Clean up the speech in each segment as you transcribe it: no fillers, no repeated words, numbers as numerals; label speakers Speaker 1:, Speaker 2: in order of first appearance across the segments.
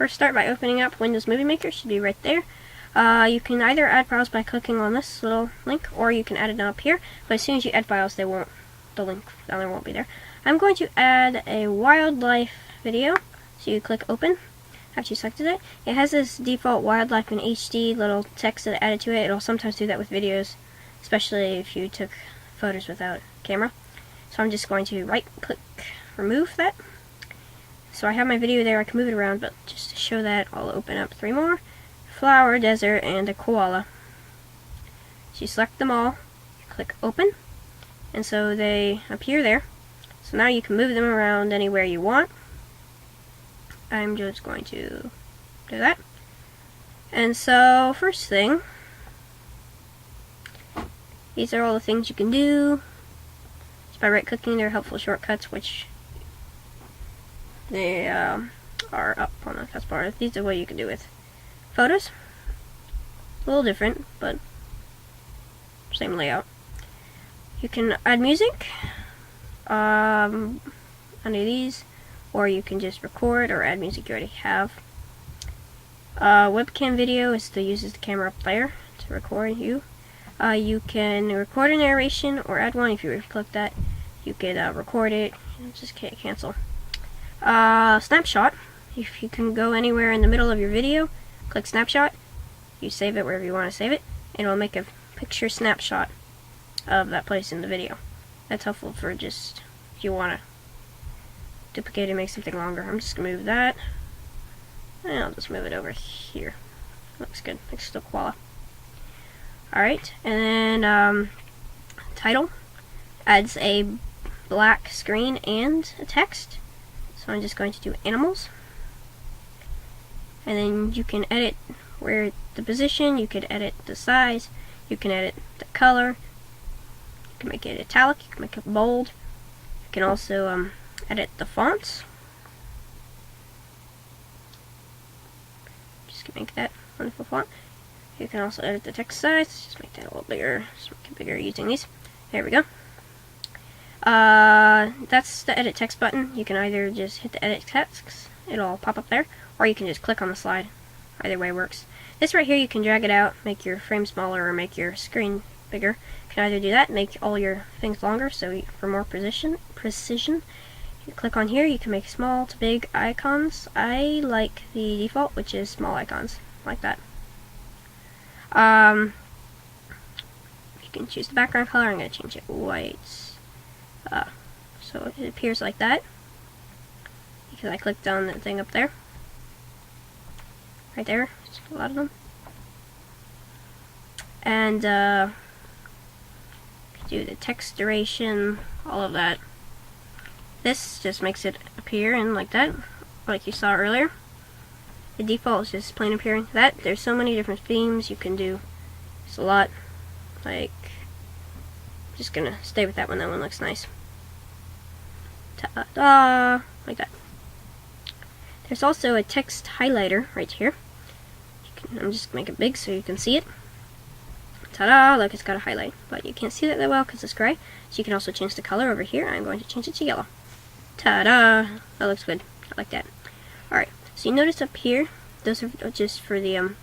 Speaker 1: First, start by opening up Windows Movie Maker. Should be right there. You can either add files by clicking on this little link, or you can add it up here. But as soon as you add files, the link down there won't be there. I'm going to add a wildlife video. So you click open after you selected it. It has this default wildlife in HD little text that added to it. It'll sometimes do that with videos, especially if you took photos without camera. So I'm just going to right click, remove that. So I have my video there, I can move it around, but just to show that, I'll open up 3 more. Flower, desert, and a koala. So you select them all, click open, and so they appear there. So now you can move them around anywhere you want. I'm just going to do that. And so, first thing, these are all the things you can do. Just by right clicking, there are helpful shortcuts, which they are up on the taskbar. These are what you can do with photos. A little different, but same layout. You can add music under these, or you can just record or add music you already have. Webcam video uses the camera up there to record you. You can record a narration or add one. If you click that, you could record it and just cancel. Snapshot. If you can go anywhere in the middle of your video, click snapshot. You save it wherever you want to save it, and it'll make a picture snapshot of that place in the video. That's helpful for just if you want to duplicate and make something longer. I'm just going to move that, and I'll just move it over here. Looks good. Looks still koala. Alright, and then title adds a black screen and a text. So I'm just going to do animals. And then you can edit where the position, you could edit the size, you can edit the color, you can make it italic, you can make it bold, you can also edit the fonts. Just make that wonderful font. You can also edit the text size, just make that a little bigger, just make it bigger using these. There we go. That's the edit text button. You can either just hit the edit text, it'll pop up there, or you can just click on the slide. Either way works. This right here, you can drag it out, make your frame smaller or make your screen bigger. You can either do that, make all your things longer, so for more precision. You click on here, you can make small to big icons. I like the default, which is small icons, like that. You can choose the background color. I'm going to change it white. So it appears like that, because I clicked on that thing up there. Right there, there's a lot of them. And do the text duration, all of that. This just makes it appear in like that, like you saw earlier. The default is just plain appearing. There's so many different themes you can do. It's a lot. Like, I'm just gonna stay with that one. That one looks nice. Ta-da! Like that. There's also a text highlighter right here. I'm just gonna make it big so you can see it. Ta-da! Look, it's got a highlight, but you can't see that well because it's gray. So you can also change the color over here. I'm going to change it to yellow. Ta-da! That looks good. I like that. Alright, so you notice up here, those are just for the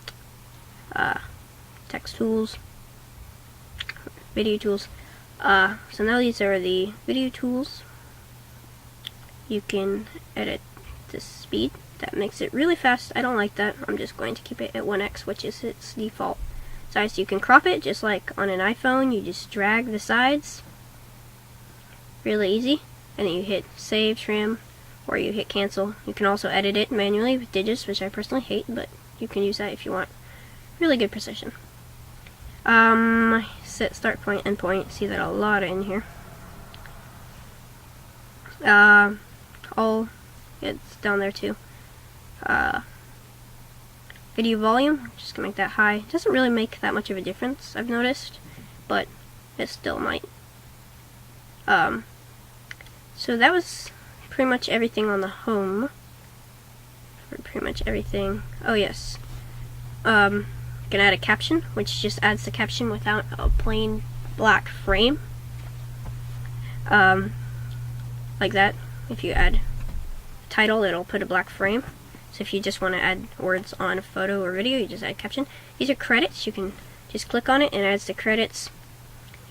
Speaker 1: text tools, video tools. So now these are the video tools. You can edit the speed. That makes it really fast. I don't like that. I'm just going to keep it at 1x, which is its default size. You can crop it just like on an iPhone. You just drag the sides. Really easy. And then you hit save, trim, or you hit cancel. You can also edit it manually with digits, which I personally hate, but you can use that if you want really good precision. Set start point, end point. See that a lot in here. It's down there too. Video volume, just gonna make that high. It doesn't really make that much of a difference, I've noticed, but it still might. So that was pretty much everything on the home. Pretty much everything. Oh yes. Gonna add a caption, which just adds the caption without a plain black frame. Like that. If you add title, it'll put a black frame. So So if you just want to add words on a photo or video, you just add caption. These are credits. You can just click on it and it adds the credits,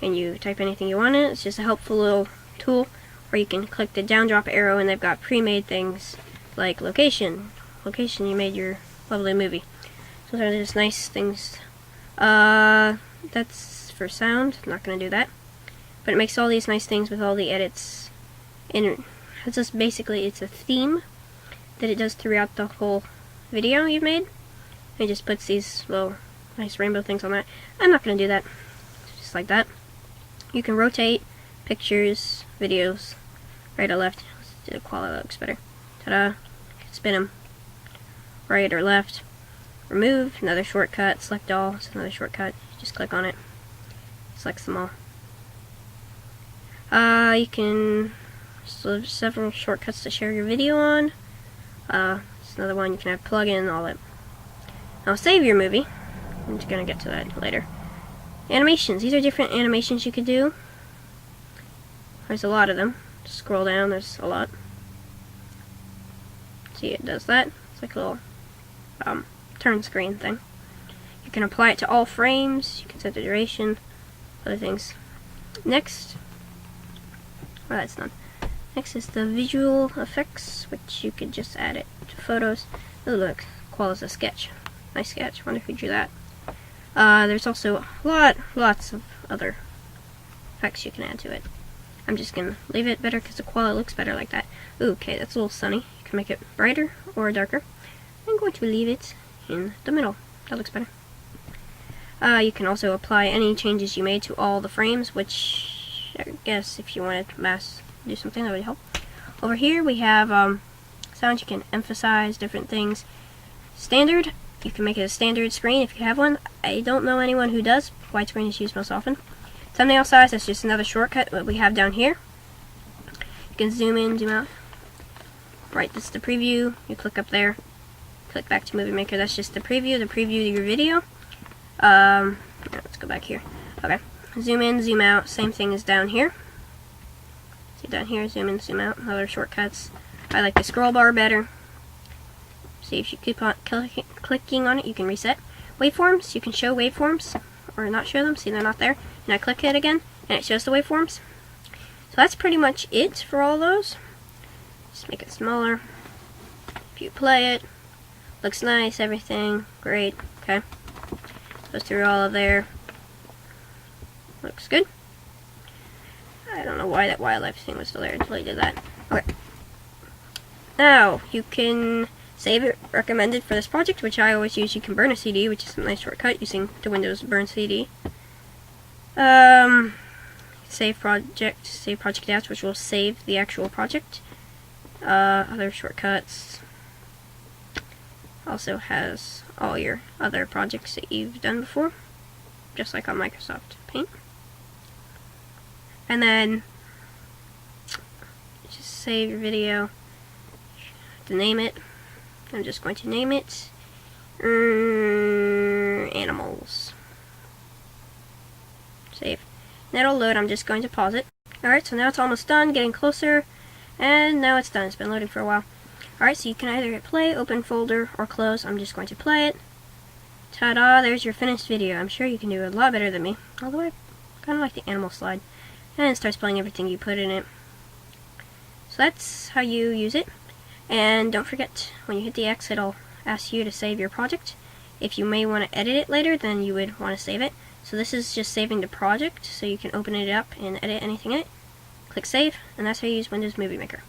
Speaker 1: and you type anything you want in it. It's just a helpful little tool. Or you can click the down drop arrow and they've got pre-made things like location, you made your lovely movie. So those are just nice things. That's for sound. I'm not going to do that. But it makes all these nice things with all the edits. And it's just basically, it's a theme that it does throughout the whole video you've made. It just puts these little nice rainbow things on that. I'm not going to do that. Just like that. You can rotate pictures, videos, right or left. Let's do the quality that looks better. Ta-da. Spin them. Right or left. Remove, another shortcut. Select all, it's another shortcut. Just click on it. Selects them all. You can, so there's several shortcuts to share your video on. It's another one. You can have plugin, all that. Now save your movie. I'm just gonna get to that later. Animations. These are different animations you could do. There's a lot of them. Just scroll down. There's a lot. See, it does that. It's like a little turn screen thing. You can apply it to all frames. You can set the duration. Other things. Next. Well, that's done. Next is the visual effects, which you could just add it to photos. Oh look, qualities a sketch. Nice sketch. Wonder who drew that. There's also lots of other effects you can add to it. I'm just gonna leave it better because the quality looks better like that. Ooh, okay, that's a little sunny. You can make it brighter or darker. I'm going to leave it in the middle. That looks better. You can also apply any changes you made to all the frames, which I guess if you wanted to mass do something that would help. Over here we have sounds. You can emphasize different things. Standard, you can make it a standard screen if you have one. I don't know anyone who does. Widescreen is used most often. Thumbnail size, that's just another shortcut that we have down here. You can zoom in, zoom out. Right, this is the preview. You click up there. Click back to Movie Maker. That's just the preview of your video. Let's go back here. Okay. Zoom in, zoom out. Same thing as down here. See down here, zoom in, zoom out. Other shortcuts. I like the scroll bar better. See, if you keep on clicking on it, you can reset. Waveforms, you can show waveforms or not show them. See, they're not there. And I click it again, and it shows the waveforms. So that's pretty much it for all those. Just make it smaller. If you play it, looks nice, everything, great, okay. Goes through all of there. Looks good. I don't know why that wildlife thing was still there until I did that. Okay. Now, you can save it, recommended for this project, which I always use. You can burn a CD, which is a nice shortcut using the Windows Burn CD. Save project as, which will save the actual project. Other shortcuts. Also has all your other projects that you've done before, just like on Microsoft Paint. And then just save your video. To name it, I'm just going to name it animals. Save. That'll load. I'm just going to pause it. Alright, so now it's almost done, getting closer, and now it's done. It's been loading for a while. Alright, so you can either hit play, open folder, or close. I'm just going to play it. Ta-da, there's your finished video. I'm sure you can do a lot better than me, although I kind of like the animal slide. And it starts playing everything you put in it. So that's how you use it. And don't forget, when you hit the X, it'll ask you to save your project. If you may want to edit it later, then you would want to save it. So this is just saving the project, so you can open it up and edit anything in it. Click Save, and that's how you use Windows Movie Maker.